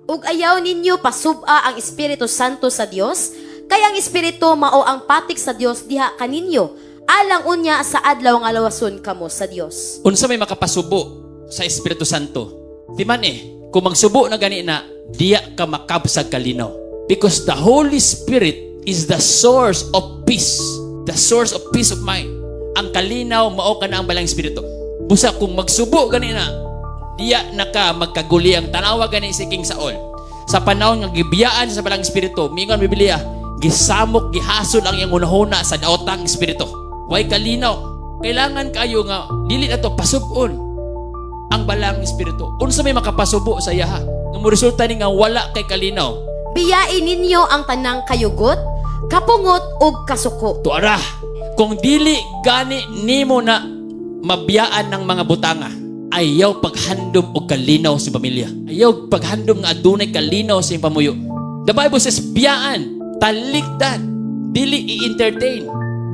ug ayaw ninyo pasub-a ang Espiritu Santo sa Dios, kay ang Espiritu mao ang patik sa Dios diha kaninyo, alang unya sa adlaw nga lawason kamo sa Dios. Unsa may makapasubo sa Espiritu Santo? Di man kung magsubo na gani na, diya ka makabsag kalinaw. Because the Holy Spirit is the source of peace. The source of peace of mind. Ang kalinaw, mao ka na ang balang Espiritu. Busa kung magsubo gani na, diya na ka magkaguli ang tanawa gani si King Saul. Sa panahon nga gibiyaan sa balang Espiritu, mingon Biblia, gisamok, gihasol ang iyang unahuna sa daotang Espiritu. Way kalinaw. Kailangan kayo nga, dili na to pasubon ang balang Espiritu. Unsa may makapasubo sa yaha? Nga mo resulta ni nga wala kay kalinaw. Biyain ninyo ang tanang kayugot, kapungot ug kasuko. Tuara, kung dili gani nimo na mabiyaan ng mga butanga, ayaw paghandom og kalinaw sa pamilya. Ayaw paghandom nga adunay kalinaw sa iyong pamuyo. The Bible says, biyaan, talikdan, dili i-entertain.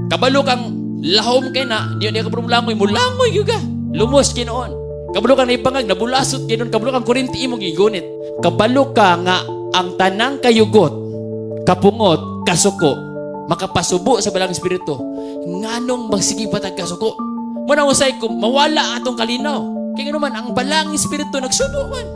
Kabalo kang lahom kay na, diyo ka langoy mo, langoy yuga. Lumos kinoon. Kabalo kang naipangag, nabulasot kinon, kabalo kang kurinti imong gigunit. Kabalo ka nga ang tanang kayugot, kapungot, kasuko, makapasubo sa balang Espiritu. Nganong magsige patag kasuko? Muna usay kung mawala atong kalinaw. Kaya naman ang balang Espiritu nagsubo man.